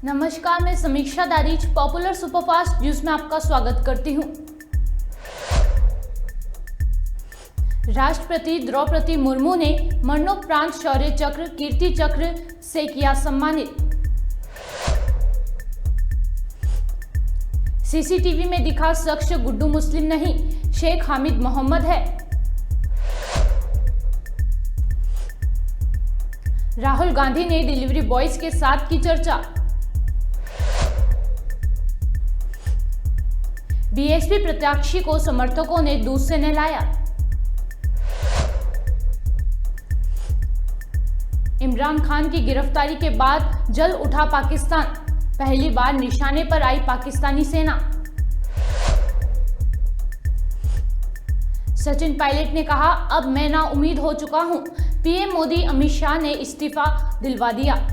नमस्कार, मैं समीक्षा दारीच पॉपुलर सुपरफास्ट न्यूज में आपका स्वागत करती हूं। राष्ट्रपति द्रौपदी मुर्मू ने मरणोपरांत शौर्य चक्र, कीर्ति चक्र से किया सम्मानित। सीसीटीवी में दिखा शख्स गुड्डू मुस्लिम नहीं, शेख हामिद मोहम्मद है। राहुल गांधी ने डिलीवरी बॉयज के साथ की चर्चा। बीएसपी प्रत्याशी को समर्थकों ने दूध से नहलाया। इमरान खान की गिरफ्तारी के बाद जल उठा पाकिस्तान, पहली बार निशाने पर आई पाकिस्तानी सेना। सचिन पायलट ने कहा, अब मैं ना उम्मीद हो चुका हूं। पीएम मोदी अमित शाह ने इस्तीफा दिलवा दिया।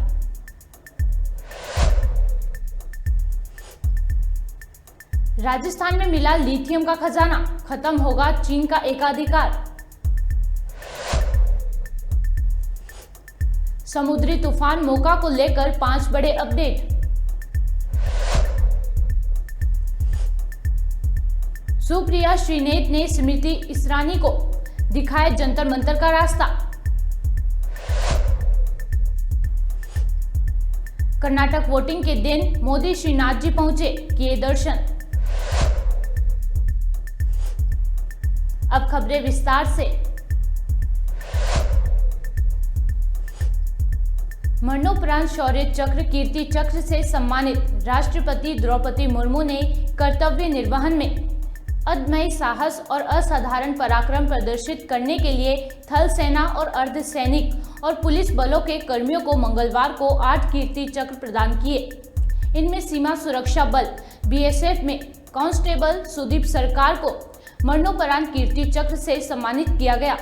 राजस्थान में मिला लिथियम का खजाना, खत्म होगा चीन का एकाधिकार। समुद्री तूफान मोका को लेकर 5 बड़े अपडेट। सुप्रिया श्रीनेत ने स्मृति ईरानी को दिखाया जंतर मंतर का रास्ता। कर्नाटक वोटिंग के दिन मोदी श्रीनाथ जी पहुंचे, किए दर्शन। अब खबरें विस्तार से। मरणोपरांत शौर्य चक्र, कीर्ति चक्र से सम्मानित राष्ट्रपति द्रौपदी मुर्मू ने कर्तव्य निर्वहन में अदम्य साहस और असाधारण पराक्रम प्रदर्शित करने के लिए थल सेना और अर्धसैनिक और पुलिस बलों के कर्मियों को मंगलवार को 8 कीर्ति चक्र प्रदान किए। इनमें सीमा सुरक्षा बल बीएसएफ में कांस्टेबल सुदीप सरकार को मरणोपरांत कीर्ति चक्र से सम्मानित किया गया।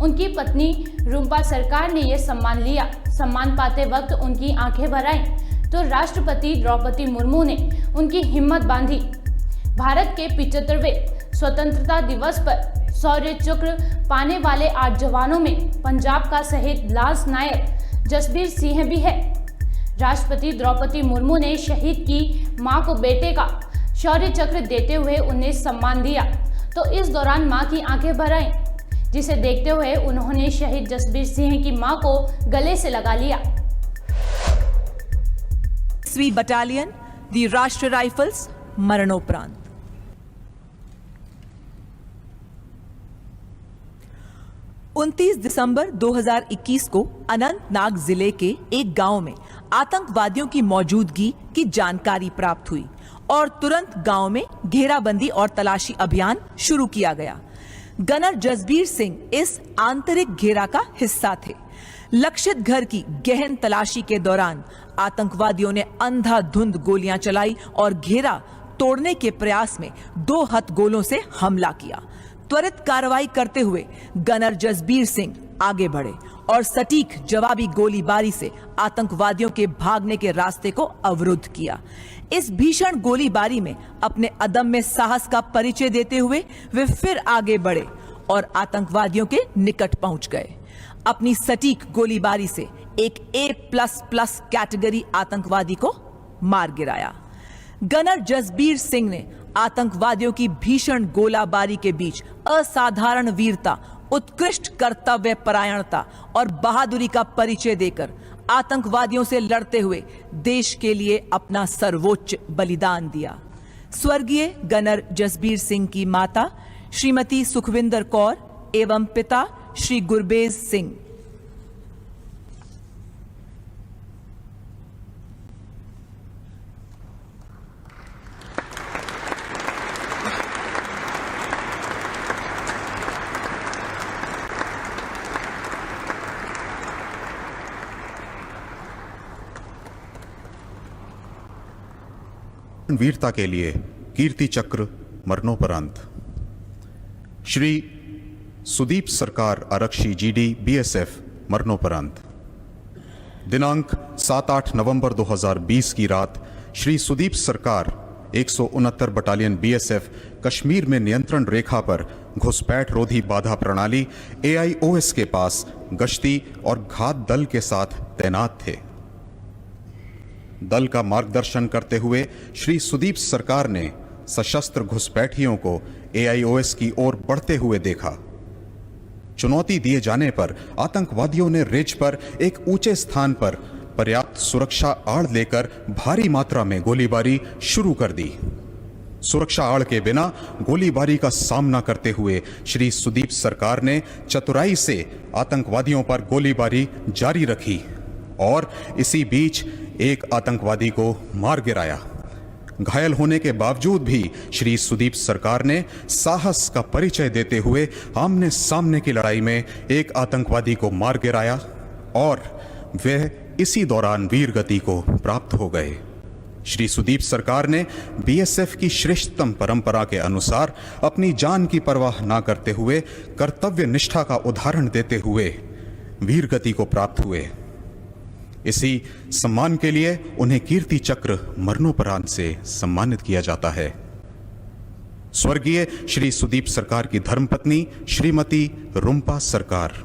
उनकी पत्नी रूपा सरकार ने यह सम्मान लिया। सम्मान पाते वक्त उनकी आंखें भर आईं, तो राष्ट्रपति द्रौपदी मुर्मू ने उनकी हिम्मत बांधी। भारत के 75वें स्वतंत्रता दिवस पर शौर्य चक्र पाने वाले 8 जवानों में पंजाब का शहीद लांस नायक जसबीर सिंह भी है। राष्ट्रपति द्रौपदी मुर्मू ने शहीद की मां को बेटे का शौर्य चक्र देते हुए उन्हें सम्मान दिया, तो इस दौरान मां की आंखें भर आईं, जिसे देखते हुए उन्होंने शहीद जसबीर सिंह की मां को गले से लगा लिया। 20वीं बटालियन दी राष्ट्रीय राइफल्स मरणोपरांत। 29 दिसंबर 2021 को अनंतनाग जिले के एक गांव में आतंकवादियों की मौजूदगी की जानकारी प्राप्त हुई और तुरंत गांव में घेराबंदी और तलाशी अभियान शुरू किया गया। गनर जसबीर सिंह इस आंतरिक घेरा का हिस्सा थे। लक्षित घर की गहन तलाशी के दौरान आतंकवादियों ने अंधाधुंध गोलियां चलाई और घेरा तोड़ने के प्रयास में 2 हथगोलों से हमला किया। त्वरित कार्रवाई करते हुए गनर जसबीर सिंह आगे बढ़े और सटीक जवाबी गोलीबारी से आतंकवादियों के भागने के रास्ते को अवरुद्ध किया। इस भीषण गोलीबारी में अपने अदम्य साहस का परिचय देते हुए वे फिर आगे बढ़े और आतंकवादियों के निकट पहुंच गए। अपनी सटीक गोलीबारी से एक A++ कैटेगरी आतंकवादी को मार गिराया। गनर जसबीर सिंह ने आतंकवादियों की भीषण गोलाबारी के बीच असाधारण वीरता, उत्कृष्ट कर्तव्य परायणता और बहादुरी का परिचय देकर आतंकवादियों से लड़ते हुए देश के लिए अपना सर्वोच्च बलिदान दिया। स्वर्गीय गनर जसबीर सिंह की माता श्रीमती सुखविंदर कौर एवं पिता श्री गुरबेज सिंह। वीरता के लिए कीर्ति चक्र मरणोपरांत श्री सुदीप सरकार आरक्षी जीडी बीएसएफ मरणोपरांत। दिनांक 7-8 नवंबर 2020 की रात श्री सुदीप सरकार 169 बटालियन बीएसएफ कश्मीर में नियंत्रण रेखा पर घुसपैठ रोधी बाधा प्रणाली AIOS के पास गश्ती और घात दल के साथ तैनात थे। दल का मार्गदर्शन करते हुए श्री सुदीप सरकार ने सशस्त्र घुसपैठियों को AIOS की ओर बढ़ते हुए देखा। चुनौती दिए जाने पर आतंकवादियों ने रिज पर एक ऊंचे स्थान पर पर्याप्त सुरक्षा आड़ लेकर भारी मात्रा में गोलीबारी शुरू कर दी। सुरक्षा आड़ के बिना गोलीबारी का सामना करते हुए श्री सुदीप सरकार ने चतुराई से आतंकवादियों पर गोलीबारी जारी रखी और इसी बीच एक आतंकवादी को मार गिराया। घायल होने के बावजूद भी श्री सुदीप सरकार ने साहस का परिचय देते हुए आमने सामने की लड़ाई में एक आतंकवादी को मार गिराया और वह इसी दौरान वीर गति को प्राप्त हो गए। श्री सुदीप सरकार ने BSF की श्रेष्ठतम परंपरा के अनुसार अपनी जान की परवाह ना करते हुए कर्तव्य निष्ठा का उदाहरण देते हुए वीर गति को प्राप्त हुए। इसी सम्मान के लिए उन्हें कीर्ति चक्र मरणोपरांत से सम्मानित किया जाता है। स्वर्गीय श्री सुदीप सरकार की धर्मपत्नी श्रीमती रुम्पा सरकार।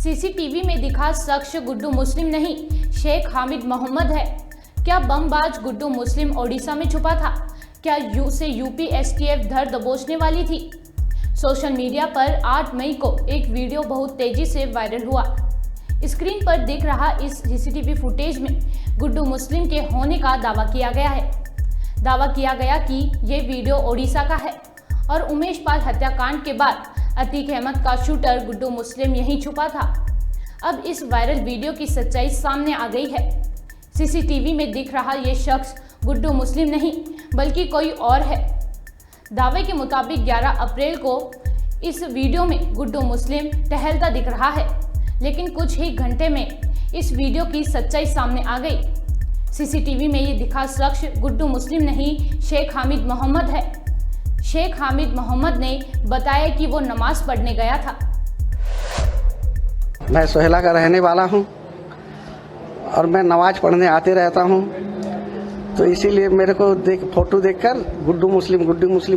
CCTV में दिखा शख्स गुड्डू मुस्लिम नहीं, शेख हामिद मोहम्मद है। क्या बमबाज गुड्डू मुस्लिम ओडिशा में छुपा था? क्या उसे यूपी STF धर दबोचने वाली थी? सोशल मीडिया पर 8 मई को एक वीडियो बहुत तेजी से वायरल हुआ। स्क्रीन पर दिख रहा इस CCTV फुटेज में गुड्डू मुस्लिम के होने का दावा किया गया है। दावा किया गया कि ये वीडियो ओडिशा का है और उमेश पाल हत्याकांड के बाद अतीक अहमद का शूटर गुड्डू मुस्लिम यहीं छुपा था। अब इस वायरल वीडियो की सच्चाई सामने आ गई है। CCTV में दिख रहा ये शख्स गुड्डू मुस्लिम नहीं बल्कि कोई और है। दावे के मुताबिक 11 अप्रैल को इस वीडियो में गुड्डू मुस्लिम टहलता दिख रहा है, लेकिन कुछ ही घंटे में इस वीडियो की सच्चाई सामने आ गई। CCTV में ये दिखा शख्स गुड्डू मुस्लिम नहीं, शेख हामिद मोहम्मद है। शेख हामिद मोहम्मद ने बताया कि वो नमाज पढ़ने गया था। मैं सोहेला का रहने वाला हूं और मैं नमाज पढ़ने आते रहता हूं, तो इसीलिए मेरे को फोटो देखकर गुड्डू मुस्लिम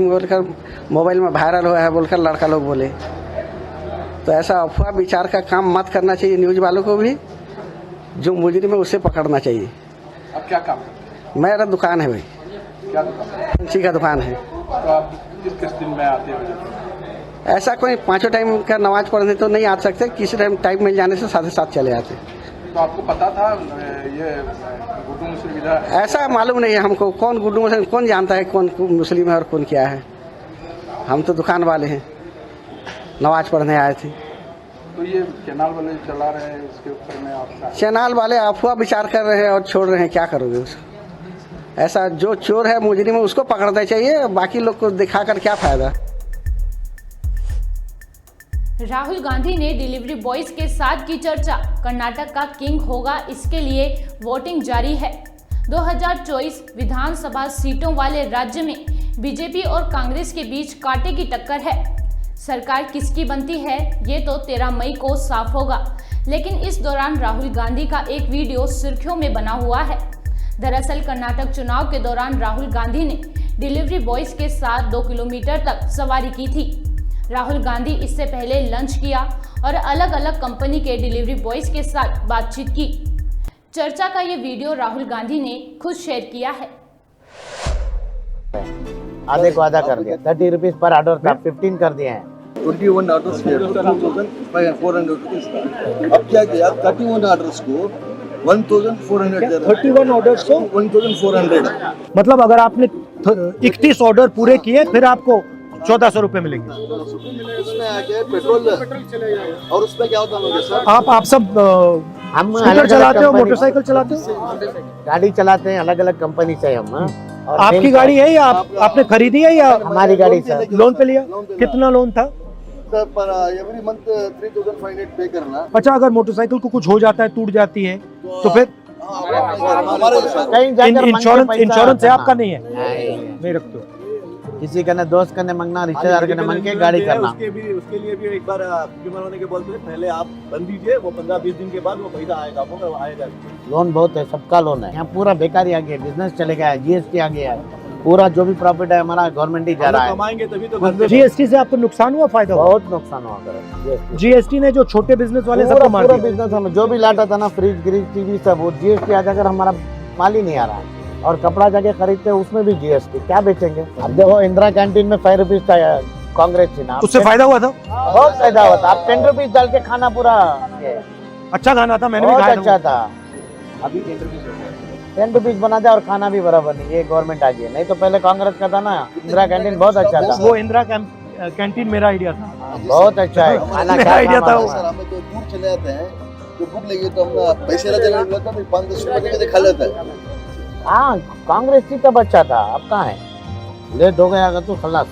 बोलकर मोबाइल में वायरल हुआ है बोलकर लड़का लोग बोले। तो ऐसा अफवाह विचार का काम मत करना चाहिए। न्यूज़ वालों को भी जो मुजरिम है उसे पकड़ना चाहिए। अब क्या काम? मेरा दुकान है भाई। क्या दुकान? फंसी का दुकान है। तो आप किस दिन में आते हो? ऐसा कोई 5 टाइम का नमाज पढ़ने तो नहीं आ सकते, किसी टाइम मिल जाने से साथ साथ चले आते। तो आपको पता था ये गुड्डू मुस्लिम इधर? ऐसा मालूम नहीं है हमको। कौन गुड्डू मुस्लिम, कौन जानता है कौन मुस्लिम है और कौन क्या है। हम तो दुकान वाले हैं, नमाज पढ़ने आए थे। तो ये चैनल वाले चला रहे हैं, इसके ऊपर में आपका? चैनल वाले अफवाह विचार कर रहे हैं और छोड़ रहे हैं, क्या करोगे उसको। ऐसा जो चोर है मुजरिम है उसको पकड़ना चाहिए, बाकी लोग को दिखाकर क्या फायदा। राहुल गांधी ने डिलीवरी बॉयज के साथ की चर्चा। कर्नाटक का किंग होगा, इसके लिए वोटिंग जारी है। 2024 विधानसभा सीटों वाले राज्य में बीजेपी और कांग्रेस के बीच कांटे की टक्कर है। सरकार किसकी बनती है ये तो 13 मई को साफ होगा, लेकिन इस दौरान राहुल गांधी का एक वीडियो सुर्खियों में बना हुआ है। दरअसल कर्नाटक चुनाव के दौरान राहुल गांधी ने डिलीवरी बॉयज के साथ 2 किलोमीटर तक सवारी की थी। राहुल गांधी इससे पहले लंच किया और अलग अलग कंपनी के डिलीवरी बॉयज के साथ बातचीत की। चर्चा का ये वीडियो राहुल गांधी ने खुद शेयर किया है। आधे को आधा कर दिया। 30 रुपीज पर ऑर्डर था, 15 कर दिए हैं। 21 ऑर्डर्स किए 2400 रुपीज। अब क्या किया, 31 ऑर्डर्स को 1400 31 ऑर्डर्स को 1400। मतलब अगर आपने 31 ऑर्डर पूरे किए फिर आपको 1400 रुपए मिलेंगे। उसमें आके पेट्रोल और उसमें क्या होता है सर, आप सब हम स्कूटर चलाते हो, मोटरसाइकिल चलाते हो? गाड़ी चलाते हैं, अलग अलग कंपनी से हम। और आपकी गाड़ी है या आपने खरीदी है या हमारी गाड़ी सर। लोन पे लिया? कितना लोन था? सर पर एवरी मंथ 3500 पे करना। अच्छा, अगर मोटरसाइकिल को कुछ हो जाता है, टूट जाती है तो फिर हमारे कहीं जाकर इंश्योरेंस है आपका? नहीं है, नहीं। नहीं रखते हो। किसी का दोस्त का मंगना, रिश्तेदार का मंग के गाड़ी करना। उसके लिए भी एक बार बीमार होने के बोलते पहले आप बन दीजिए, वो 15-20 दिन के बाद वो पैसा आएगा, वो आएगा। लोन बहुत है, सबका लोन है यहाँ, पूरा बेकारी आ गया, बिजनेस चलेगा, जीएसटी आ गया है, पूरा जो भी प्रॉफिट है हमारा गवर्नमेंट ही जा रहा है। कमाएंगे तभी तो। जीएसटी से आपको नुकसान हुआ, फायदा हुआ? बहुत नुकसान हुआ कर जीएसटी ने जो छोटे बिजनेस वाले सबको मार पूरा दिया। बिजनेस हमें जो भी लाटा था ना, फ्रिज ग्रिज टीवी सब, वो जीएसटी आ जाकर हमारा माल ही नहीं आ रहा है। और कपड़ा जाके खरीदते हैं उसमें भी जीएसटी, क्या बेचेंगे? अब देखो इंदिरा कैंटीन में 5 रुपीज था, कांग्रेस थी ना, उससे फायदा हुआ था? बहुत फायदा हुआ था। आप 10 रुपीज डाल के खाना पूरा अच्छा खाना था, मैंने भी बहुत खाया अच्छा था। अभी 10 रुपीज बना था और खाना भी बराबर नहीं, ये गवर्नमेंट आ गई। नहीं तो पहले कांग्रेस का था ना, इंदिरा कैंटीन बहुत अच्छा था। वो इंदिरा कैंटीन मेरा आइडिया था, बहुत अच्छा है खाना, मेरा आइडिया था वो। सर हमें तो दूर चले जाते हैं तो भूख लगी तो हम पैसे ना चले जाता है, 5-10 रुपए के खा लेते हैं। हाँ कांग्रेस थी तब अच्छा था, अब कहाँ है? लेट हो गया अगर तो खलास,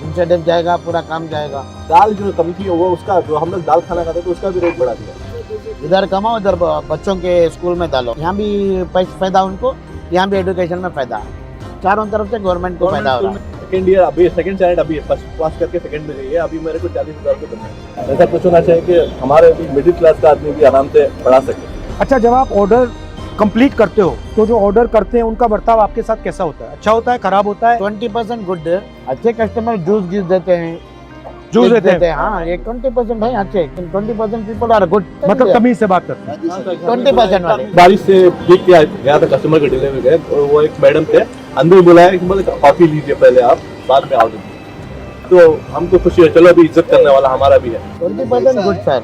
इंसेंटिव जाएगा, पूरा काम जाएगा। दाल जो कमी थी वो उसका, जो हम लोग दाल खाना खाते तो उसका भी रेट बढ़ा दिया। इधर कमाओ, इधर बच्चों के स्कूल में डालो, यहाँ भी पैसा फायदा उनको, यहाँ भी एजुकेशन में फायदा, चारों तरफ से गवर्नमेंट को फायदा हो रहा है। सेकंड ईयर अभी सेकंड स्टैंडर्ड अभी फर्स्ट पास करके सेकंड में गई है, अभी मेरे को 40,000 रुपये बनना है। ऐसा कुछ होना चाहिए कि हमारे मिडिल क्लास का आदमी भी आराम से पढ़ा सके। अच्छा, जब आप ऑर्डर कंप्लीट करते हो तो जो ऑर्डर करते हैं उनका बर्ताव आपके साथ कैसा होता है? अच्छा होता है, खराब होता है? 20% गुड, अच्छे कस्टमर जूस देते हैं, जूस देते हैं। हाँ, ये 20% है अच्छे, 20% पीपल आर गुड, मतलब तमीज से बात करते हैं। 20% वाले। बारिश से भीग के गया था, कस्टमर के डिले में गए और वो एक मैडम थे, अंदर बुलाया कि बोले कॉफी लीजिए पहले आप, बाद में ऑर्डर दीजिए। तो हमको खुशी है, चलो अभी इज्जत करने वाला हमारा भी है। 20% गुड सर।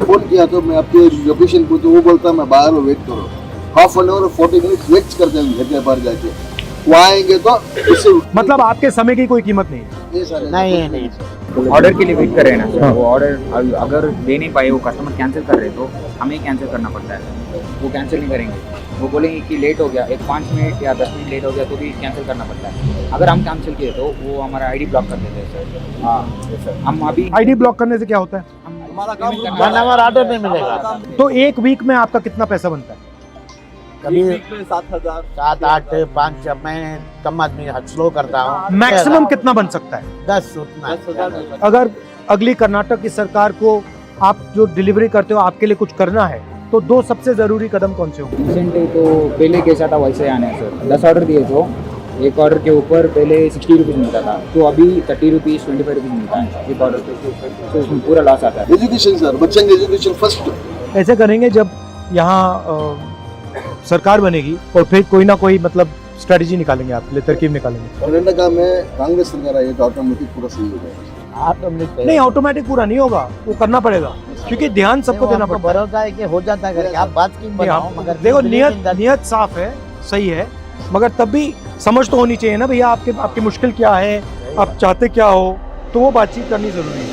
फोन किया तो मैं आपके लोकेशन को, तो वो बोलता मैं बाहर वेट करो, half an hour 40 minute wait करते हैं घर के बाहर जाके, वो आएंगे तो इससे मतलब आपके समय की कोई कीमत नहीं है? नहीं ऑर्डर के लिए वेट कर रहे हैं ना, वो ऑर्डर अगर दे नहीं पाए, वो कस्टमर कैंसिल कर रहे तो हमें कैंसिल करना पड़ता है। वो कैंसिल नहीं करेंगे, वो बोलेंगे कि लेट हो गया, एक 5 मिनट या 10 मिनट लेट हो गया तो भी कैंसिल करना पड़ता है। अगर हम कैंसिल किए तो वो हमारा आईडी ब्लॉक कर देते हैं सर। हाँ, हम अभी आईडी ब्लॉक करने से क्या होता है? हमारा काम 1 आवर ऑर्डर नहीं मिलेगा। तो एक वीक में आपका कितना पैसा बनता है? कभी 7,000 7, 8, 5, मैं कम आदमी स्लो करता हूँ। मैक्सिमम कितना बन सकता है? 10 उतना। अगर अगली कर्नाटक की सरकार को आप जो डिलीवरी करते हो आपके लिए कुछ करना है तो 2 सबसे जरूरी कदम कौन से होंगे? रिसेंटली तो पहले कैसा था वैसे आने हैं सर। 10 ऑर्डर दिए तो एक ऑर्डर के ऊपर पहले 60 रुपीज़ मिलता था, तो अभी 30 रुपीज़ 25 रुपीज़ मिलता है एक ऑर्डर पे, तो उसमें पूरा लॉस आता है। एजुकेशन सर, बच्चों के एजुकेशन फर्स्ट। ऐसे करेंगे जब यहाँ सरकार बनेगी और फिर कोई ना कोई मतलब स्ट्रेटजी निकालेंगे, आपके लिए तरकीब निकालेंगे। कर्नाटका में कांग्रेस सरकार आई तो ऑटोमेटिक पूरा सही हो जाएगा। नहीं, ऑटोमेटिक पूरा नहीं होगा, वो करना पड़ेगा क्योंकि ध्यान सबको देना पड़ता है। भरोसा है कि हो जाता है करके, आप बात की बनाओ, मगर देखो नियत साफ है, सही है, मगर तब भी समझ तो होनी चाहिए ना भैया, आपकी मुश्किल क्या है, आप चाहते क्या हो, तो वो बातचीत करनी जरूरी है।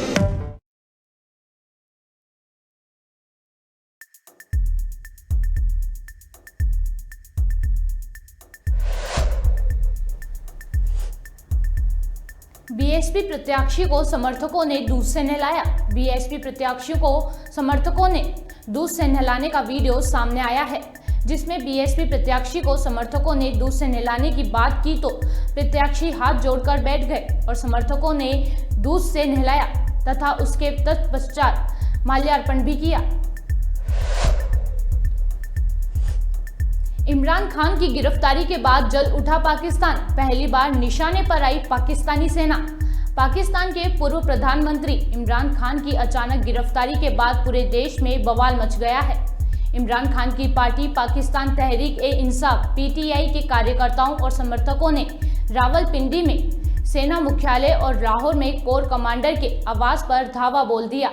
बीएसपी प्रत्याशी को समर्थकों ने दूध से नहलाया। बीएसपी प्रत्याशी को समर्थकों ने दूध से नहलाने का वीडियो सामने आया है, जिसमें बीएसपी प्रत्याशी को समर्थकों ने दूध से नहलाने की बात की तो प्रत्याशी हाथ जोड़कर बैठ गए और समर्थकों ने दूध से नहलाया तथा उसके तत्पश्चात माल्यार्पण भी किया। इमरान खान की गिरफ्तारी के बाद जल उठा पाकिस्तान। पहली बार निशाने पर आई पाकिस्तानी सेना। पाकिस्तान के पूर्व प्रधानमंत्री इमरान खान की अचानक गिरफ्तारी के बाद पूरे देश में बवाल मच गया है। इमरान खान की पार्टी पाकिस्तान तहरीक-ए-इंसाफ पीटीआई के कार्यकर्ताओं और समर्थकों ने रावलपिंडी में सेना मुख्यालय और लाहौर में कोर कमांडर के आवास पर धावा बोल दिया।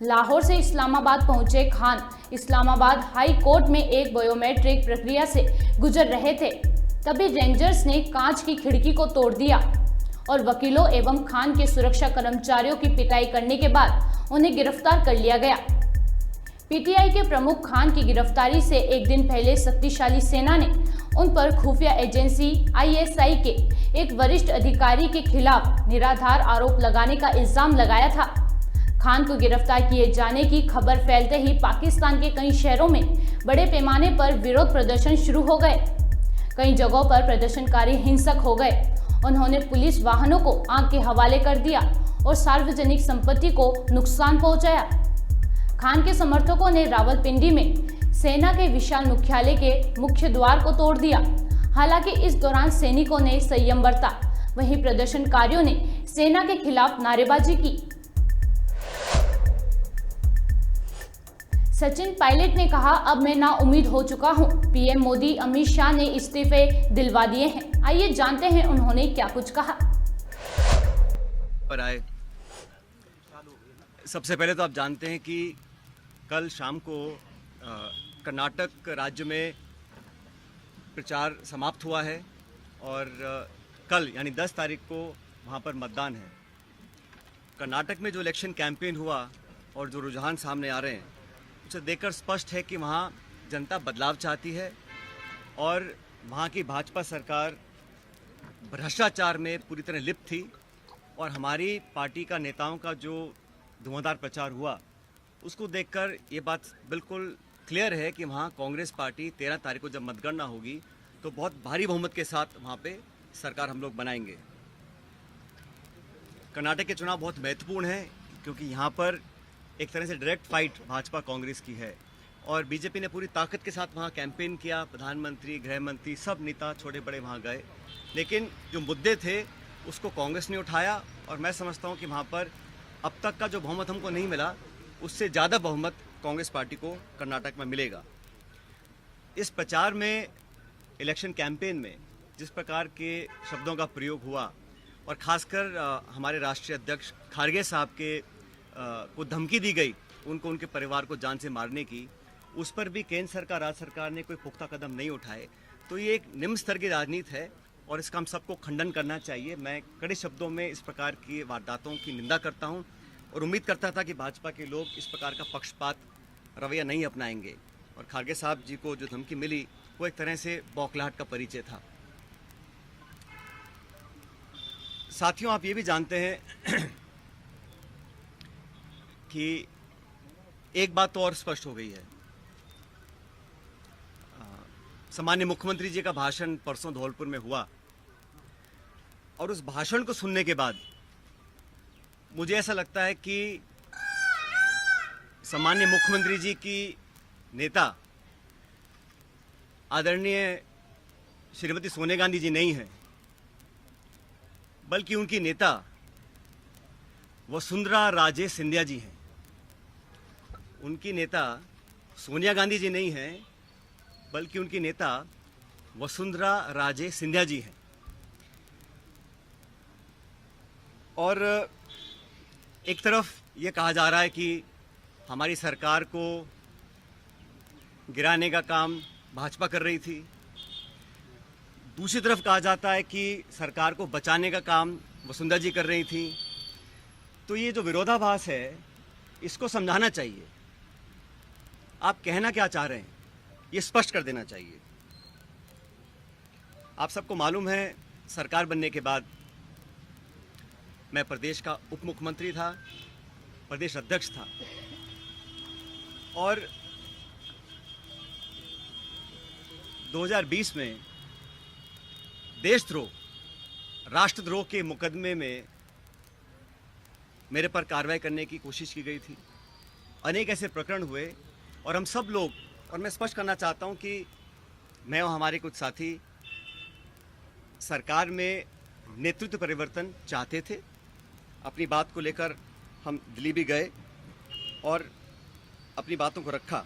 लाहौर से इस्लामाबाद पहुंचे खान इस्लामाबाद हाई कोर्ट में एक बायोमेट्रिक प्रक्रिया से गुजर रहे थे, तभी रेंजर्स ने कांच की खिड़की को तोड़ दिया और वकीलों एवं खान के सुरक्षा कर्मचारियों की पिटाई करने के बाद उन्हें गिरफ्तार कर लिया गया। पीटीआई के प्रमुख खान की गिरफ्तारी से एक दिन पहले शक्तिशाली सेना ने उन पर खुफिया एजेंसी आईएसआई के एक वरिष्ठ अधिकारी के खिलाफ निराधार आरोप लगाने का इल्जाम लगाया था। खान को गिरफ्तार किए जाने की खबर फैलते ही पाकिस्तान के कई शहरों में बड़े पैमाने पर विरोध प्रदर्शन शुरू हो गए। कई जगहों पर प्रदर्शनकारी हिंसक हो गए उन्होंने पुलिस वाहनों को आग के हवाले कर दिया और सार्वजनिक संपत्ति को नुकसान पहुंचाया। खान के समर्थकों ने रावलपिंडी में सेना के विशाल मुख्यालय के मुख्य द्वार को तोड़ दिया। हालांकि इस दौरान सैनिकों ने संयम बरता, वहीं प्रदर्शनकारियों ने सेना के खिलाफ नारेबाजी की। सचिन पायलट ने कहा, अब मैं नाउम्मीद हो चुका हूं। पीएम मोदी अमित शाह ने इस्तीफे दिलवा दिए हैं। आइए जानते हैं उन्होंने क्या कुछ कहा। पर आए, सबसे पहले तो आप जानते हैं कि कल शाम को कर्नाटक राज्य में प्रचार समाप्त हुआ है और कल यानी 10 तारीख को वहाँ पर मतदान है। कर्नाटक में जो इलेक्शन कैंपेन हुआ और जो रुझान सामने आ रहे हैं उसे देखकर स्पष्ट है कि वहाँ जनता बदलाव चाहती है और वहाँ की भाजपा सरकार भ्रष्टाचार में पूरी तरह लिप्त थी और हमारी पार्टी का नेताओं का जो धुआंधार प्रचार हुआ उसको देखकर ये बात बिल्कुल क्लियर है कि वहाँ कांग्रेस पार्टी 13 तारीख को जब मतगणना होगी तो बहुत भारी बहुमत के साथ वहाँ पे सरकार हम लोग बनाएंगे। कर्नाटक के चुनाव बहुत महत्वपूर्ण है क्योंकि यहाँ पर एक तरह से डायरेक्ट फाइट भाजपा कांग्रेस की है और बीजेपी ने पूरी ताकत के साथ वहाँ कैंपेन किया। प्रधानमंत्री, गृह मंत्री, सब नेता छोटे बड़े वहाँ गए, लेकिन जो मुद्दे थे उसको कांग्रेस ने उठाया और मैं समझता हूँ कि वहाँ पर अब तक का जो बहुमत हमको नहीं मिला उससे ज़्यादा बहुमत कांग्रेस पार्टी को कर्नाटक में मिलेगा। इस प्रचार में, इलेक्शन कैंपेन में जिस प्रकार के शब्दों का प्रयोग हुआ और ख़ासकर हमारे राष्ट्रीय अध्यक्ष खारगे साहब के को धमकी दी गई उनको, उनके परिवार को जान से मारने की, उस पर भी केंद्र सरकार, राज्य सरकार ने कोई पुख्ता कदम नहीं उठाए। तो ये एक निम्न स्तर की राजनीति है और इसका हम सबको खंडन करना चाहिए। मैं कड़े शब्दों में इस प्रकार की वारदातों की निंदा करता हूं और उम्मीद करता था कि भाजपा के लोग इस प्रकार का पक्षपात रवैया नहीं अपनाएंगे और खारगे साहब जी को जो धमकी मिली वो एक तरह से बौखलाहट का परिचय था। साथियों, आप ये भी जानते हैं कि एक बात तो और स्पष्ट हो गई है। सामान्य मुख्यमंत्री जी का भाषण परसों धौलपुर में हुआ और उस भाषण को सुनने के बाद मुझे ऐसा लगता है कि सामान्य मुख्यमंत्री जी की नेता आदरणीय श्रीमती सोनिया गांधी जी नहीं है, बल्कि उनकी नेता वसुंधरा राजे सिंधिया जी हैं। उनकी नेता सोनिया गांधी जी नहीं हैं, बल्कि उनकी नेता वसुंधरा राजे सिंधिया जी हैं। और एक तरफ ये कहा जा रहा है कि हमारी सरकार को गिराने का काम भाजपा कर रही थी, दूसरी तरफ कहा जाता है कि सरकार को बचाने का काम वसुंधरा जी कर रही थी। तो ये जो विरोधाभास है इसको समझाना चाहिए। आप कहना क्या चाह रहे हैं ये स्पष्ट कर देना चाहिए। आप सबको मालूम है, सरकार बनने के बाद मैं प्रदेश का उप मुख्यमंत्री था, प्रदेश अध्यक्ष था और 2020 में देशद्रोह, राष्ट्रद्रोह के मुकदमे में मेरे पर कार्रवाई करने की कोशिश की गई थी। अनेक ऐसे प्रकरण हुए और हम सब लोग, और मैं स्पष्ट करना चाहता हूं कि मैं और हमारे कुछ साथी सरकार में नेतृत्व परिवर्तन चाहते थे। अपनी बात को लेकर हम दिल्ली भी गए और अपनी बातों को रखा।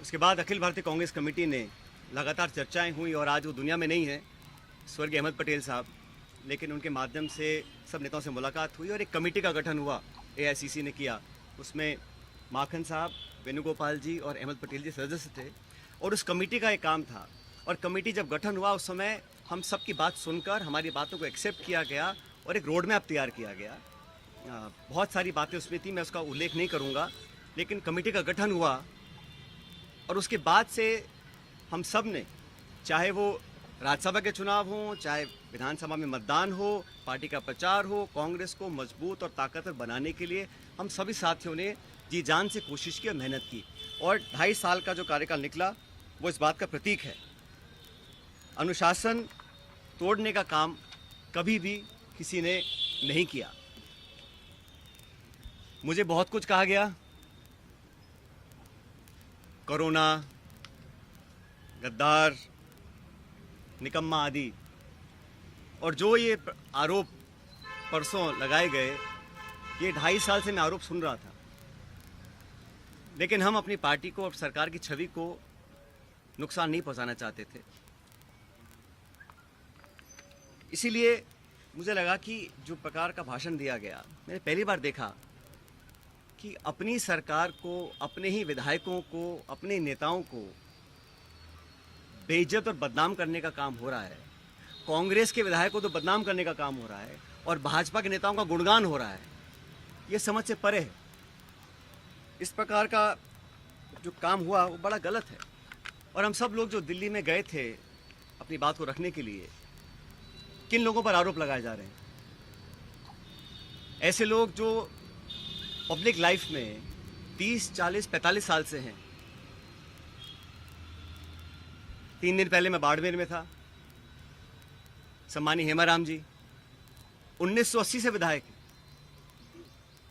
उसके बाद अखिल भारतीय कांग्रेस कमेटी ने लगातार चर्चाएं हुई और आज वो दुनिया में नहीं है, स्वर्गीय अहमद पटेल साहब, लेकिन उनके माध्यम से सब नेताओं से मुलाकात हुई और एक कमेटी का गठन हुआ, AICC ने किया। उसमें माखन साहब, वेणुगोपाल जी और अहमद पटेल जी सदस्य थे और उस कमेटी का एक काम था। और कमेटी जब गठन हुआ उस समय हम सबकी बात सुनकर हमारी बातों को एक्सेप्ट किया गया और एक रोड मैप तैयार किया गया। बहुत सारी बातें उसमें थी, मैं उसका उल्लेख नहीं करूँगा, लेकिन कमेटी का गठन हुआ और उसके बाद से हम सब ने, चाहे वो राज्यसभा के चुनाव हों, चाहे विधानसभा में मतदान हो, पार्टी का प्रचार हो, कांग्रेस को मजबूत और ताकतवर बनाने के लिए हम सभी साथियों ने जी जान से कोशिश की और मेहनत की और 2.5 साल का जो कार्यकाल निकला वो इस बात का प्रतीक है। अनुशासन तोड़ने का काम कभी भी किसी ने नहीं किया। मुझे बहुत कुछ कहा गया, कोरोना, गद्दार, निकम्मा आदि, और जो ये आरोप परसों लगाए गए, ये 2.5 साल से मैं आरोप सुन रहा था। लेकिन हम अपनी पार्टी को और सरकार की छवि को नुकसान नहीं पहुंचाना चाहते थे। इसीलिए मुझे लगा कि जो प्रकार का भाषण दिया गया, मैंने पहली बार देखा कि अपनी सरकार को, अपने ही विधायकों को, अपने नेताओं को बेइज्जत और बदनाम करने का काम हो रहा है। कांग्रेस के विधायकों को तो बदनाम करने का काम हो रहा है और भाजपा के नेताओं का गुणगान हो रहा है। ये समझ से परे है। इस प्रकार का जो काम हुआ वो बड़ा गलत है। और हम सब लोग जो दिल्ली में गए थे अपनी बात को रखने के लिए, किन लोगों पर आरोप लगाए जा रहे हैं? ऐसे लोग जो पब्लिक लाइफ में 30, 40, 45 साल से हैं। 3 दिन पहले मैं बाड़मेर में था। सम्मानी हेमाराम जी 1980 से विधायक हैं।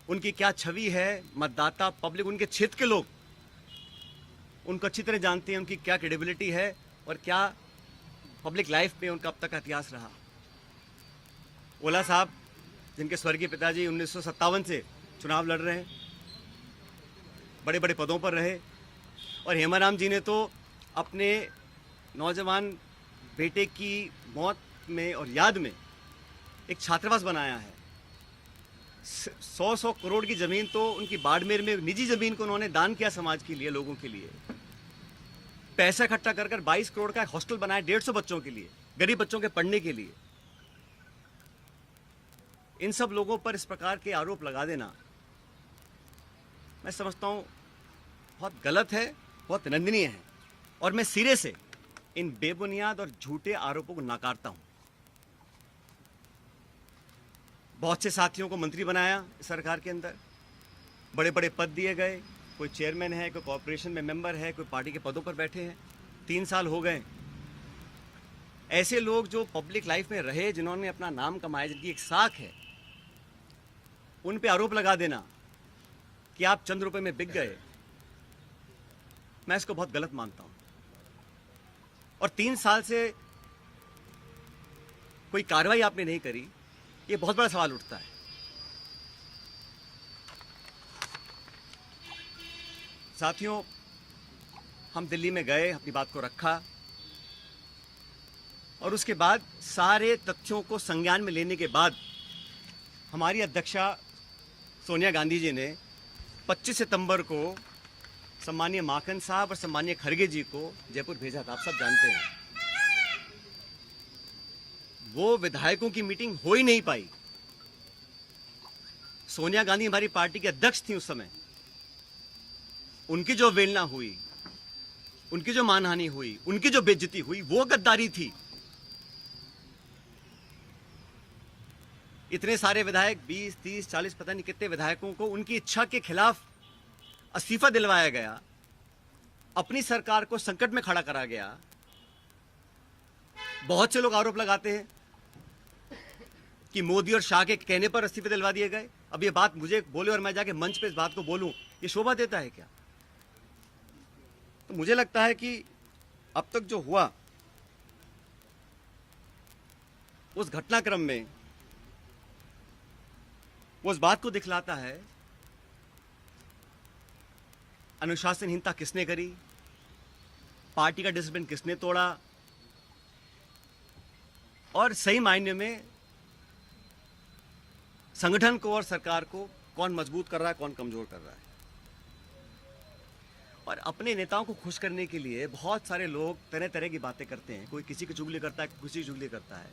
उनकी क्या छवि है, मतदाता, पब्लिक, उनके क्षेत्र के लोग उनको अच्छी तरह जानते हैं, उनकी क्या क्रेडिबिलिटी है और क्या पब्लिक लाइफ में उनका अब तक का इतिहास रहा। ओला साहब, जिनके स्वर्गीय पिताजी 1957 से चुनाव लड़ रहे हैं, बड़े बड़े पदों पर रहे, और हेमाराम जी ने तो अपने नौजवान बेटे की मौत में और याद में एक छात्रावास बनाया है। 100 करोड़ की ज़मीन तो उनकी बाड़मेर में, निजी ज़मीन को उन्होंने दान किया समाज के लिए, लोगों के लिए। पैसा इकट्ठा कर 22 करोड़ का हॉस्टल बनाया 150 बच्चों के लिए, गरीब बच्चों के पढ़ने के लिए। इन सब लोगों पर इस प्रकार के आरोप लगा देना, मैं समझता हूँ बहुत गलत है, बहुत निंदनीय है, और मैं सिरे से इन बेबुनियाद और झूठे आरोपों को नकारता हूँ। बहुत से साथियों को मंत्री बनाया सरकार के अंदर, बड़े बड़े पद दिए गए, कोई चेयरमैन है, कोई कॉर्पोरेशन में मेंबर है, कोई पार्टी के पदों पर बैठे हैं। 3 साल हो गए। ऐसे लोग जो पब्लिक लाइफ में रहे, जिन्होंने अपना नाम कमाया, जिनकी एक साख है, उन पे आरोप लगा देना कि आप चंद रुपए में बिक गए, मैं इसको बहुत गलत मानता हूं। और 3 साल से कोई कार्रवाई आपने नहीं करी, ये बहुत बड़ा सवाल उठता है। साथियों, हम दिल्ली में गए, अपनी बात को रखा, और उसके बाद सारे तथ्यों को संज्ञान में लेने के बाद हमारी अध्यक्षा सोनिया गांधी जी ने 25 सितंबर को सम्मानीय माखन साहब और सम्मानीय खड़गे जी को जयपुर भेजा था। आप सब जानते हैं वो विधायकों की मीटिंग हो ही नहीं पाई। सोनिया गांधी हमारी पार्टी के अध्यक्ष थी उस समय। उनकी जो अवहेलना हुई, उनकी जो मानहानि हुई, उनकी जो बेइज्जती हुई, वो गद्दारी थी। इतने सारे विधायक, 20, 30, 40, पता नहीं कितने विधायकों को उनकी इच्छा के खिलाफ इस्तीफा दिलवाया गया, अपनी सरकार को संकट में खड़ा करा गया। बहुत से लोग आरोप लगाते हैं कि मोदी और शाह के कहने पर इस्तीफे दिलवा दिए गए। अब ये बात मुझे बोले और मैं जाके मंच पे इस बात को बोलूं, ये शोभा देता है क्या? तो मुझे लगता है कि अब तक जो हुआ उस घटनाक्रम में वो उस बात को दिखलाता है अनुशासनहीनता किसने करी, पार्टी का डिसिप्लिन किसने तोड़ा, और सही मायने में संगठन को और सरकार को कौन मजबूत कर रहा है, कौन कमजोर कर रहा है। और अपने नेताओं को खुश करने के लिए बहुत सारे लोग तरह तरह की बातें करते हैं। कोई किसी की चुगली करता है, किसी की चुगली करता है।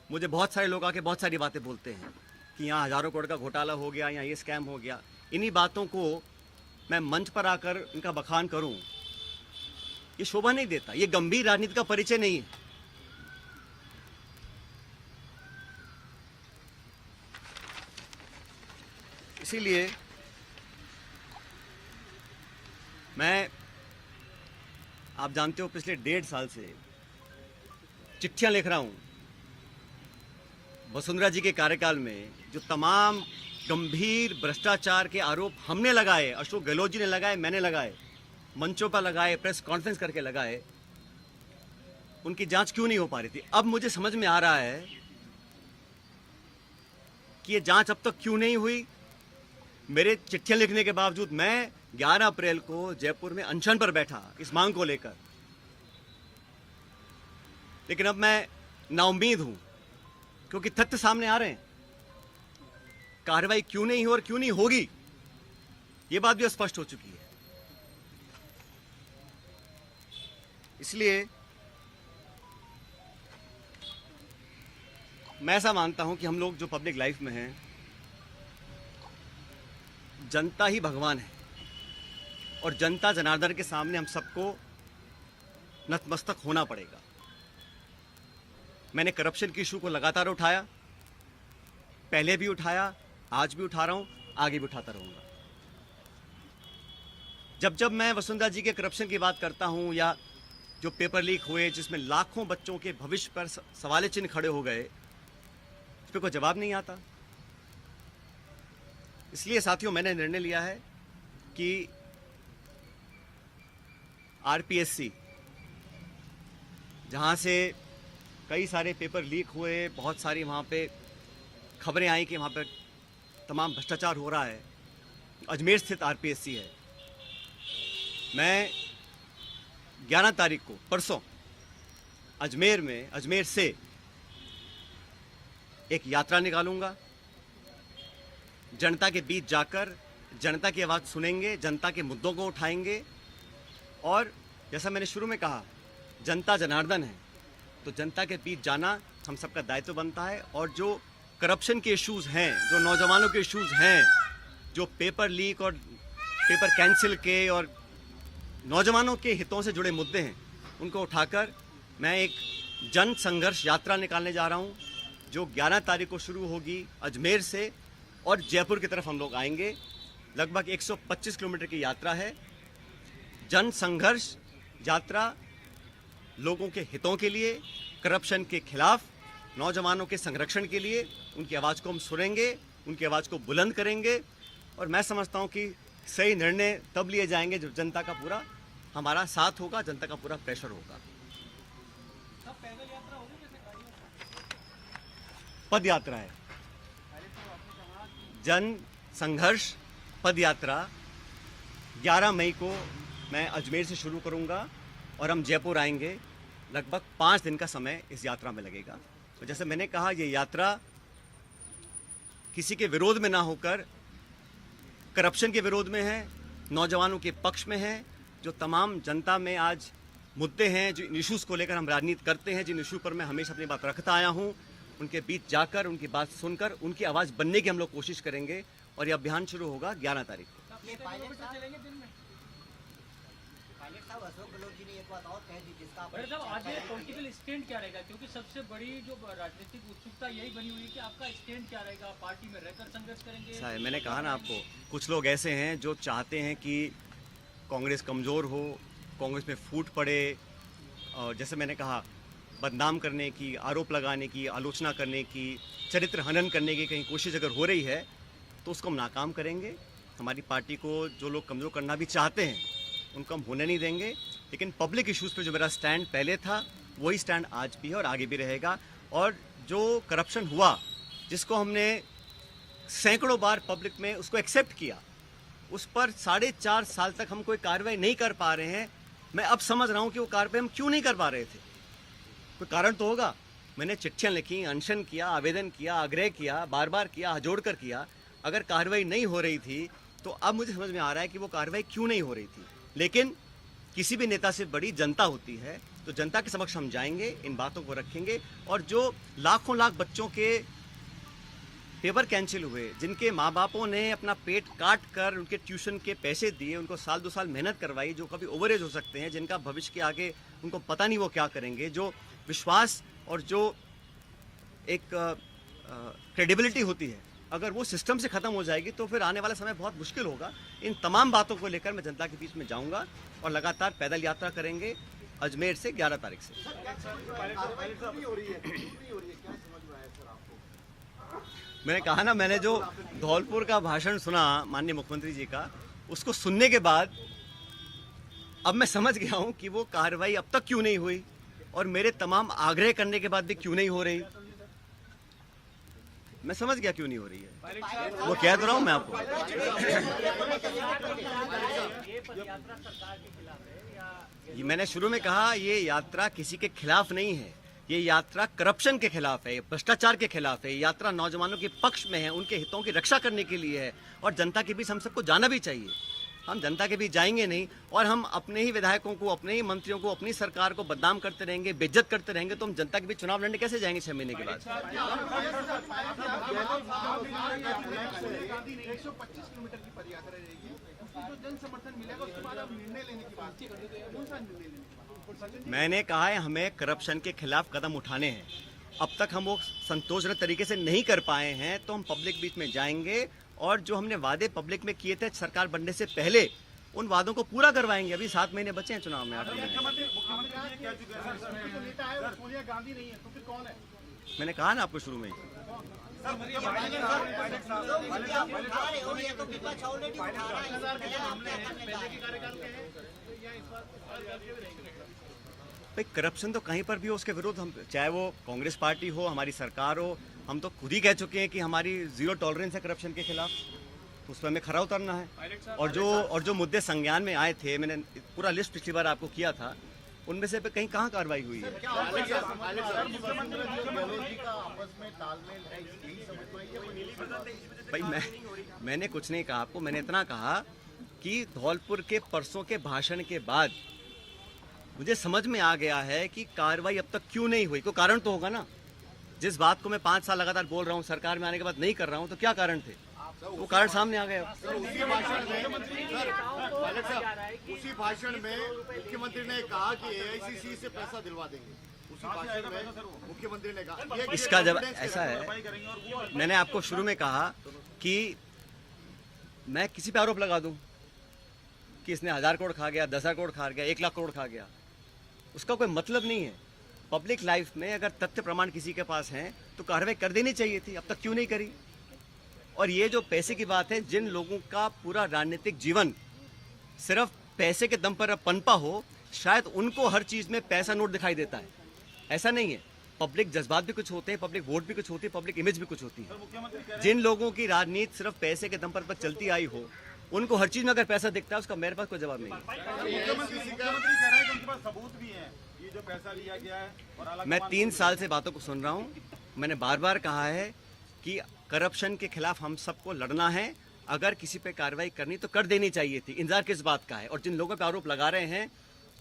मुझे बहुत सारे लोग आके बहुत सारी बातें बोलते हैं कि यहाँ हज़ारों करोड़ का घोटाला हो गया, यहाँ ये स्कैम हो गया। इन्हीं बातों को मैं मंच पर आकर इनका बखान करूं, ये शोभा नहीं देता, ये गंभीर राजनीति का परिचय नहीं है। इसीलिए मैं, आप जानते हो, पिछले 1.5 साल से चिट्ठियां लिख रहा हूं वसुंधरा जी के कार्यकाल में जो तमाम गंभीर भ्रष्टाचार के आरोप हमने लगाए, अशोक गहलोत जी ने लगाए, मैंने लगाए, मंचों पर लगाए, प्रेस कॉन्फ्रेंस करके लगाए, उनकी जांच क्यों नहीं हो पा रही थी। अब मुझे समझ में आ रहा है कि ये जांच अब तक क्यों नहीं हुई। मेरे चिट्ठियां लिखने के बावजूद मैं 11 अप्रैल को जयपुर में अनशन पर बैठा इस मांग को लेकर, लेकिन अब मैं नाउम्मीद हूं क्योंकि तथ्य सामने आ रहे हैं। कार्रवाई क्यों नहीं हो और क्यों नहीं होगी, ये बात भी स्पष्ट हो चुकी है। इसलिए मैं ऐसा मानता हूं कि हम लोग जो पब्लिक लाइफ में हैं, जनता ही भगवान है और जनता जनार्दन के सामने हम सबको नतमस्तक होना पड़ेगा। मैंने करप्शन की इशू को लगातार उठाया, पहले भी उठाया, आज भी उठा रहा हूं, आगे भी उठाता रहूंगा। जब जब मैं वसुंधरा जी के करप्शन की बात करता हूं या जो पेपर लीक हुए जिसमें लाखों बच्चों के भविष्य पर सवाल चिन्ह खड़े हो गए, उस पर कोई जवाब नहीं आता। इसलिए साथियों, मैंने निर्णय लिया है कि आरपीएससी, जहां से कई सारे पेपर लीक हुए, बहुत सारी वहां पे खबरें आई कि वहां पर तमाम भ्रष्टाचार हो रहा है, अजमेर स्थित आरपीएससी है। मैं 11 तारीख को परसों अजमेर से एक यात्रा निकालूंगा। जनता के बीच जाकर जनता की आवाज़ सुनेंगे, जनता के मुद्दों को उठाएंगे और जैसा मैंने शुरू में कहा, जनता जनार्दन है, तो जनता के बीच जाना हम सबका दायित्व बनता है। और जो करप्शन के इश्यूज़ हैं, जो नौजवानों के इश्यूज़ हैं, जो पेपर लीक और पेपर कैंसिल के और नौजवानों के हितों से जुड़े मुद्दे हैं, उनको उठाकर मैं एक जन संघर्ष यात्रा निकालने जा रहा हूं, जो 11 तारीख को शुरू होगी अजमेर से और जयपुर की तरफ हम लोग आएंगे। लगभग 125 किलोमीटर की यात्रा है। जन संघर्ष यात्रा लोगों के हितों के लिए, करप्शन के खिलाफ, नौजवानों के संरक्षण के लिए। उनकी आवाज़ को हम सुनेंगे, उनकी आवाज़ को बुलंद करेंगे और मैं समझता हूं कि सही निर्णय तब लिए जाएंगे जब जनता का पूरा हमारा साथ होगा, जनता का पूरा प्रेशर होगा। पद यात्रा है, जन संघर्ष पद यात्रा 11 मई को मैं अजमेर से शुरू करूंगा और हम जयपुर आएंगे। लगभग 5 दिन का समय इस यात्रा में लगेगा। तो जैसे मैंने कहा, ये यात्रा किसी के विरोध में ना होकर करप्शन के विरोध में है, नौजवानों के पक्ष में है। जो तमाम जनता में आज मुद्दे हैं, जो इश्यूज़ को लेकर हम राजनीति करते हैं, जिन इशू पर मैं हमेशा अपनी बात रखता आया हूं, उनके बीच जाकर, उनकी बात सुनकर, उनकी आवाज़ बनने की हम लोग कोशिश करेंगे। और ये अभियान शुरू होगा 11 तारीख को। आज ये पॉलिटिकल स्टैंड क्या रहेगा, क्योंकि सबसे बड़ी जो राजनीतिक उत्सुकता यही बनी हुई है कि आपका स्टैंड क्या रहेगा, पार्टी में रहकर संघर्ष करेंगे? मैंने कहा ना आपको, कुछ लोग ऐसे हैं जो चाहते हैं कि कांग्रेस कमज़ोर हो, कांग्रेस में फूट पड़े, और जैसे मैंने कहा, बदनाम करने की, आरोप लगाने की, आलोचना करने की, चरित्र हनन करने की कहीं कोशिश अगर हो रही है तो उसको हम नाकाम करेंगे। हमारी पार्टी को जो लोग कमज़ोर करना भी चाहते हैं उनको हम होने नहीं देंगे। लेकिन पब्लिक इश्यूज़ पे जो मेरा स्टैंड पहले था वही स्टैंड आज भी है और आगे भी रहेगा। और जो करप्शन हुआ, जिसको हमने सैकड़ों बार पब्लिक में उसको एक्सेप्ट किया, उस पर 4.5 साल तक हम कोई कार्रवाई नहीं कर पा रहे हैं। मैं अब समझ रहा हूँ कि वो कार्रवाई हम क्यों नहीं कर पा रहे थे। कोई कारण तो होगा। मैंने चिट्ठियाँ लिखी, अनशन किया, आवेदन किया, आग्रह किया, बार बार किया, हाथ जोड़ कर किया। अगर कार्रवाई नहीं हो रही थी तो अब मुझे समझ में आ रहा है कि वो कार्रवाई क्यों नहीं हो रही थी। लेकिन किसी भी नेता से बड़ी जनता होती है, तो जनता के समक्ष हम जाएंगे, इन बातों को रखेंगे। और जो लाखों लाख बच्चों के पेपर कैंसिल हुए, जिनके माँ बापों ने अपना पेट काट कर उनके ट्यूशन के पैसे दिए, उनको साल 2 साल मेहनत करवाई, जो कभी ओवरेज हो सकते हैं, जिनका भविष्य के आगे उनको पता नहीं वो क्या करेंगे, जो विश्वास और जो एक क्रेडिबिलिटी होती है, अगर वो सिस्टम से ख़त्म हो जाएगी तो फिर आने वाला समय बहुत मुश्किल होगा। इन तमाम बातों को लेकर मैं जनता के बीच में जाऊंगा और लगातार पैदल यात्रा करेंगे अजमेर से 11 तारीख से। मैंने कहा ना, मैंने जो धौलपुर का भाषण सुना माननीय मुख्यमंत्री जी का, उसको सुनने के बाद अब मैं समझ गया हूं कि वो कार्रवाई अब तक क्यों नहीं हुई और मेरे तमाम आग्रह करने के बाद भी क्यों नहीं हो रही। मैं समझ गया क्यों नहीं हो रही है, वो कह तो रहा हूं मैं आपको। ये मैंने शुरू में कहा, ये यात्रा किसी के खिलाफ नहीं है, ये यात्रा करप्शन के खिलाफ है, भ्रष्टाचार के खिलाफ है, ये यात्रा नौजवानों के पक्ष में है, उनके हितों की रक्षा करने के लिए है और जनता के बीच हम सबको जाना भी चाहिए। हम जनता के बीच जाएंगे नहीं और हम अपने ही विधायकों को, अपने ही मंत्रियों को, अपनी सरकार को बदनाम करते रहेंगे, बेइज्जत करते रहेंगे, तो हम जनता के बीच चुनाव लड़ने कैसे जाएंगे 6 महीने के बाद? मैंने कहा है हमें करप्शन के खिलाफ कदम उठाने हैं। अब तक हम वो संतोषजनक तरीके से नहीं कर पाए हैं, तो हम पब्लिक बीच में जाएंगे और जो हमने वादे पब्लिक में किए थे सरकार बनने से पहले, उन वादों को पूरा करवाएंगे। अभी 7 महीने बचे हैं चुनाव में, 8 महीने। मैंने कहा ना आपको शुरू में ही। भाई करप्शन तो कहीं पर भी हो, उसके विरुद्ध हम, चाहे वो कांग्रेस पार्टी हो, हमारी सरकार हो, हम तो खुद ही कह चुके हैं कि हमारी 0 टॉलरेंस है करप्शन के खिलाफ, तो उस पर हमें खरा उतरना है। और जो मुद्दे संज्ञान में आए थे, मैंने पूरा लिस्ट पिछली बार आपको किया था, उनमें से कहीं कहाँ कार्रवाई हुई है? भाई मैंने कुछ नहीं कहा आपको, मैंने इतना कहा कि धौलपुर के परसों के भाषण के बाद मुझे समझ में आ गया है कि कार्रवाई अब तक क्यों नहीं हुई। कोई कारण तो होगा ना। जिस बात को मैं 5 साल लगातार बोल रहा हूँ, सरकार में आने के बाद नहीं कर रहा हूँ, तो क्या कारण थे? वो कारण सामने आ गया। उसी भाषण में मुख्यमंत्री ने कहा कि एआईसीसी से पैसा दिलवा देंगे। उसी भाषण में मुख्यमंत्री ने कहा। इसका जब ऐसा है, मैंने आपको शुरू में कहा कि मैं किसी पे आरोप लगा दूं कि इसने 1000 करोड़ खा गया, 10,000 करोड़ खा गया, 1 लाख करोड़ खा गया, उसका कोई मतलब नहीं है। पब्लिक लाइफ में अगर तथ्य प्रमाण किसी के पास हैं तो कार्रवाई कर देनी चाहिए थी, अब तक क्यों नहीं करी? और ये जो पैसे की बात है, जिन लोगों का पूरा राजनीतिक जीवन सिर्फ पैसे के दम पर पनपा हो, शायद उनको हर चीज़ में पैसा नोट दिखाई देता है। ऐसा नहीं है, पब्लिक जज्बात भी कुछ होते हैं, पब्लिक वोट भी कुछ होती है, पब्लिक इमेज भी कुछ होती है। जिन लोगों की राजनीति सिर्फ पैसे के दम पर चलती आई हो, उनको हर चीज में अगर पैसा दिखता है, उसका मेरे पास कोई जवाब नहीं है। मैं 3 साल से बातों को सुन रहा हूँ। मैंने बार बार कहा है कि करप्शन के खिलाफ हम सबको लड़ना है। अगर किसी पे कार्रवाई करनी तो कर देनी चाहिए थी, इंतजार किस बात का है? और जिन लोगों पे आरोप लगा रहे हैं,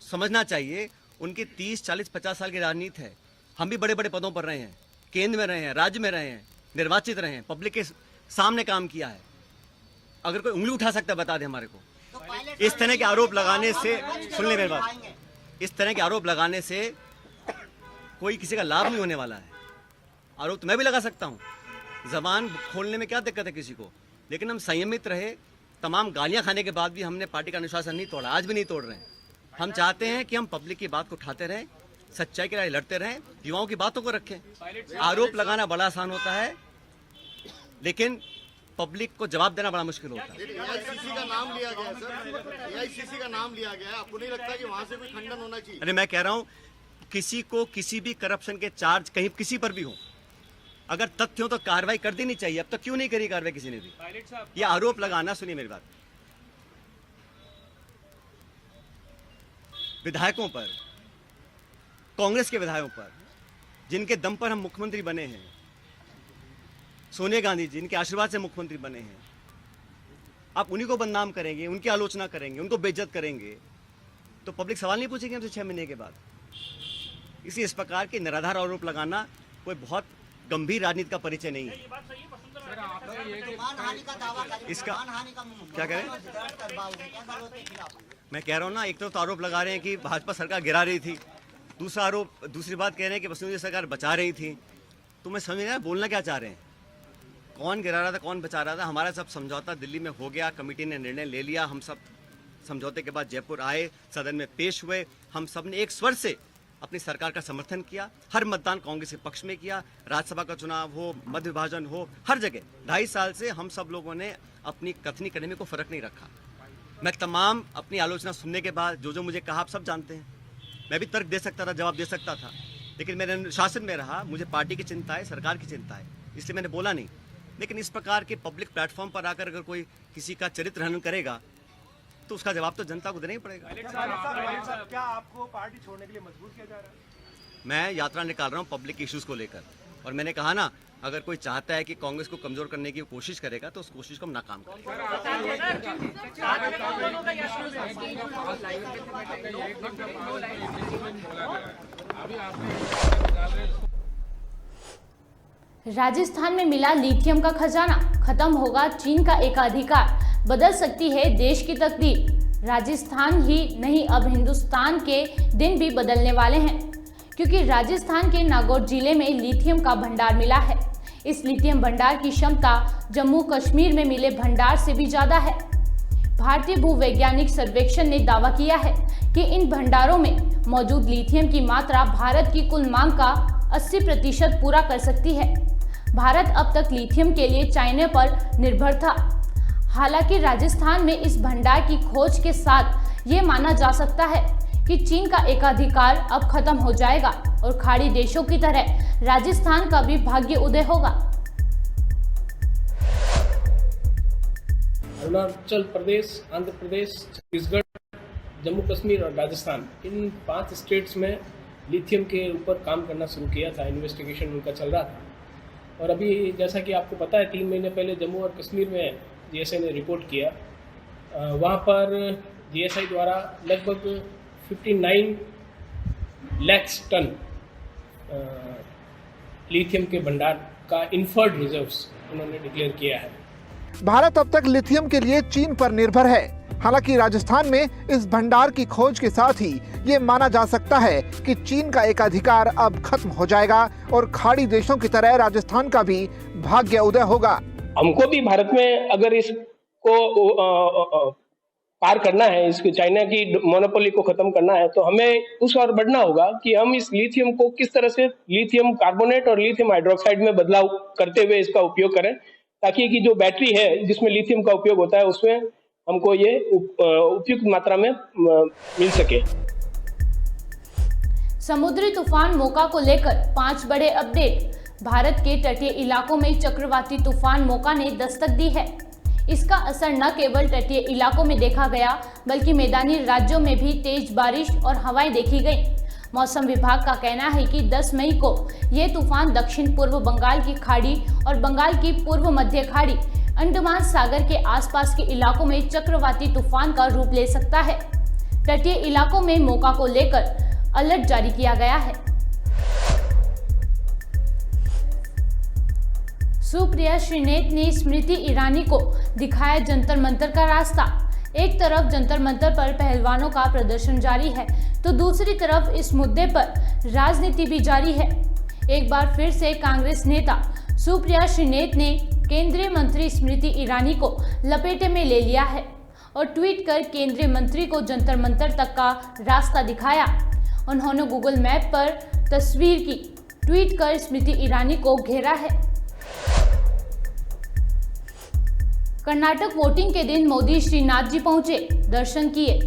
समझना चाहिए उनकी 30, 40, 50 साल की राजनीति है। हम भी बड़े बड़े पदों पर रहे हैं, केंद्र में रहे हैं, राज्य में रहे हैं, निर्वाचित रहे हैं, पब्लिक के सामने काम किया है। अगर कोई उंगली उठा सकता है बता दे हमारे को। इस तरह के आरोप लगाने से, सुन ले मेरी बात, इस तरह के आरोप लगाने से कोई किसी का लाभ नहीं होने वाला है। आरोप तो मैं भी लगा सकता हूँ, जबान खोलने में क्या दिक्कत है किसी को, लेकिन हम संयमित रहे। तमाम गालियां खाने के बाद भी हमने पार्टी का अनुशासन नहीं तोड़ा, आज भी नहीं तोड़ रहे हैं। हम चाहते हैं कि हम पब्लिक की बात को उठाते रहें, सच्चाई के लिए लड़ते रहें, युवाओं की बातों को रखें। आरोप लगाना बड़ा आसान होता है, लेकिन पब्लिक को जवाब देना बड़ा मुश्किल होता है। एआईसीसी का नाम लिया गया है सर, एआईसीसी का नाम लिया गया है, आपको नहीं लगता कि वहां से कोई खंडन होना चाहिए? अरे मैं कह रहा हूँ, किसी को किसी भी करप्शन के चार्ज कहीं किसी पर भी हो, अगर तथ्य हो तो कार्रवाई कर देनी चाहिए। अब तक क्यों नहीं करी कार्रवाई किसी ने भी? ये आरोप लगाना, सुनिए मेरी बात, विधायकों पर, कांग्रेस के विधायकों पर, जिनके दम पर हम मुख्यमंत्री बने हैं, सोनिया गांधी जी इनके आशीर्वाद से मुख्यमंत्री बने हैं, आप उन्हीं को बदनाम करेंगे, उनकी आलोचना करेंगे, उनको बेइज्जत करेंगे, तो पब्लिक सवाल नहीं पूछेगी हमसे 6 महीने के बाद। इसी इस प्रकार के निराधार आरोप लगाना कोई बहुत गंभीर राजनीति का परिचय नहीं है। इसका क्या करें? मैं कह रहा हूँ ना, एक तो आरोप लगा रहे हैं कि भाजपा सरकार गिरा रही थी, दूसरी बात कह रहे हैं कि वसुंधरा सरकार बचा रही थी। तो मैं समझ नहीं बोलना क्या चाह रहे हैं, कौन गिरा रहा था, कौन बचा रहा था? हमारा सब समझौता दिल्ली में हो गया, कमेटी ने निर्णय ले लिया, हम सब समझौते के बाद जयपुर आए, सदन में पेश हुए, हम सब ने एक स्वर से अपनी सरकार का समर्थन किया, हर मतदान कांग्रेस के पक्ष में किया, राज्यसभा का चुनाव हो, मध्य विभाजन हो, हर जगह 2.5 साल से हम सब लोगों ने अपनी कथनी करने में कोई फर्क नहीं रखा। मैं तमाम अपनी आलोचना सुनने के बाद जो मुझे कहा आप सब जानते हैं। मैं भी तर्क दे सकता था, जवाब दे सकता था, लेकिन मैंने अनुशासन में रहा। मुझे पार्टी की चिंता है, सरकार की चिंता है, इसलिए मैंने बोला नहीं। लेकिन इस प्रकार के पब्लिक प्लेटफॉर्म पर आकर अगर कोई किसी का चरित्र हनन करेगा तो उसका जवाब तो जनता को देना ही पड़ेगा। क्या आपको पार्टी छोड़ने के लिए मजबूर किया जा रहा है? मैं यात्रा निकाल रहा हूँ पब्लिक इश्यूज को लेकर, और मैंने कहा ना, अगर कोई चाहता है कि कांग्रेस को कमजोर करने की कोशिश करेगा तो उस कोशिश को हम नाकाम करेंगे। राजस्थान में मिला लिथियम का खजाना, खत्म होगा चीन का एकाधिकार, बदल सकती है देश की तकदीर। राजस्थान ही नहीं, अब हिंदुस्तान के दिन भी बदलने वाले हैं, क्योंकि राजस्थान के नागौर जिले में लिथियम का भंडार मिला है। इस लिथियम भंडार की क्षमता जम्मू कश्मीर में मिले भंडार से भी ज्यादा है। भारतीय भूवैज्ञानिक सर्वेक्षण ने दावा किया है कि इन भंडारों में मौजूद लिथियम की मात्रा भारत की कुल मांग का 80% पूरा कर सकती है। भारत अब तक लिथियम के लिए चाइना पर निर्भर था। हालांकि राजस्थान में इस भंडार की खोज के साथ ये माना जा सकता है कि चीन का एकाधिकार अब खत्म हो जाएगा और खाड़ी देशों की तरह राजस्थान का भी भाग्य उदय होगा। अरुणाचल प्रदेश, आंध्र प्रदेश, छत्तीसगढ़, जम्मू कश्मीर और राजस्थान, इन 5 स्टेट्स में लिथियम के ऊपर काम करना शुरू किया था। इन्वेस्टिगेशन उनका चल रहा था, और अभी जैसा कि आपको पता है 3 महीने पहले जम्मू और कश्मीर में जीएसआई ने रिपोर्ट किया। वहाँ पर जीएसआई द्वारा लगभग 59 लाख टन लिथियम के भंडार का इन्फर्ड रिजर्व्स उन्होंने डिक्लेयर किया है। भारत अब तक लिथियम के लिए चीन पर निर्भर है। हालांकि राजस्थान में इस भंडार की खोज के साथ ही ये माना जा सकता है कि चीन का एकाधिकार अब खत्म हो जाएगा और खाड़ी देशों की तरह राजस्थान का भी भाग्य उदय होगा। हमको भी भारत में अगर इसको पार करना है, इसको चाइना की मोनोपोली को खत्म करना है, तो हमें उस ओर बढ़ना होगा कि हम इस लिथियम को किस तरह से लिथियम कार्बोनेट और लिथियम हाइड्रोक्साइड में बदलाव करते हुए इसका उपयोग करें, ताकि कि जो बैटरी है जिसमें लिथियम का उपयोग होता है उसमें हमको ये उपयुक्त मात्रा में मिल सके। समुद्री तूफान मोका को लेकर 5 बड़े अपडेट। भारत के तटीय इलाकों में चक्रवाती तूफान मोका ने दस्तक दी है। इसका असर न केवल तटीय इलाकों में देखा गया, बल्कि मैदानी राज्यों में भी तेज बारिश और हवाएं देखी गईं। मौसम विभाग का कहना है कि 10 मई को ये तूफान दक्षिण पूर्व बंगाल की खाड़ी और बंगाल की पूर्व मध्य खाड़ी, अंडमान सागर के आसपास के इलाकों में चक्रवाती तूफान का रूप ले सकता है। तटीय इलाकों में मोका को लेकर अलर्ट जारी किया गया है। सुप्रिया श्रीनेत ने स्मृति ईरानी को दिखाया जंतर मंतर का रास्ता। एक तरफ जंतर मंतर पर पहलवानों का प्रदर्शन जारी है, तो दूसरी तरफ इस मुद्दे पर राजनीति भी जारी है। एक बार फिर से कांग्रेस नेता सुप्रिया श्रीनेत ने केंद्रीय मंत्री स्मृति ईरानी को लपेटे में ले लिया है और ट्वीट कर केंद्रीय मंत्री को जंतर मंतर तक का रास्ता दिखाया। उन्होंने गूगल मैप पर तस्वीर की ट्वीट कर स्मृति ईरानी को घेरा है। कर्नाटक वोटिंग के दिन मोदी श्रीनाथ जी पहुंचे, दर्शन किए।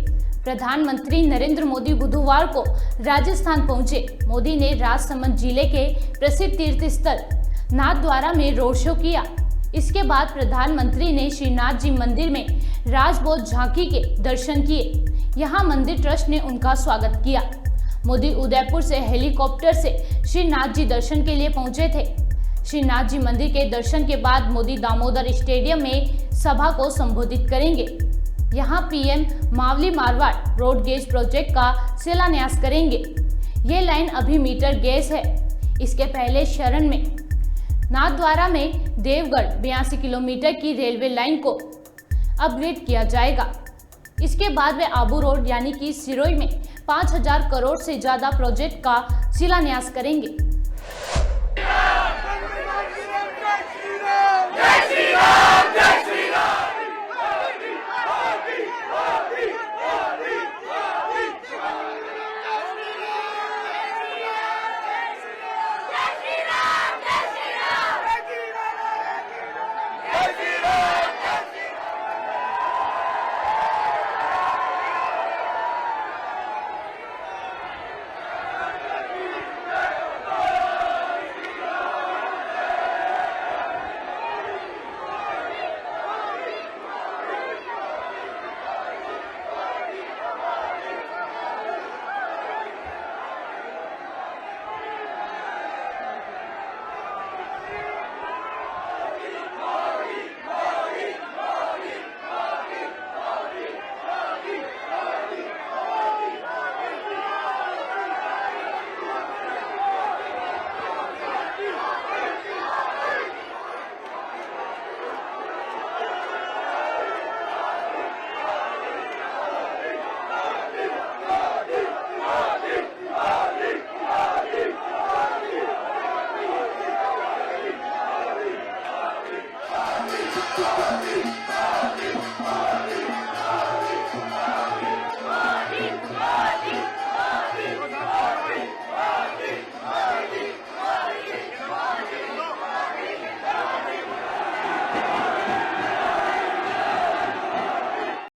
प्रधानमंत्री नरेंद्र मोदी बुधवार को राजस्थान पहुंचे। मोदी ने राजसमंद जिले के प्रसिद्ध तीर्थ स्थल नाथद्वारा में रोड शो किया। इसके बाद प्रधानमंत्री ने श्रीनाथ जी मंदिर में राजभोज झांकी के दर्शन किए। यहां मंदिर ट्रस्ट ने उनका स्वागत किया। मोदी उदयपुर से हेलीकॉप्टर से श्रीनाथ जी दर्शन के लिए पहुंचे थे। श्रीनाथ जी मंदिर के दर्शन के बाद मोदी दामोदर स्टेडियम में सभा को संबोधित करेंगे। यहां PM Mavli Marwar road gauge project का शिलान्यास करेंगे। ये लाइन अभी मीटर गेज है। इसके पहले चरण में नाथद्वारा में देवगढ़ 82 किलोमीटर की रेलवे लाइन को अपग्रेड किया जाएगा। इसके बाद वे आबू रोड यानी कि सिरोही में 5000 करोड़ से ज्यादा प्रोजेक्ट का शिलान्यास करेंगे। जय श्री राम, जय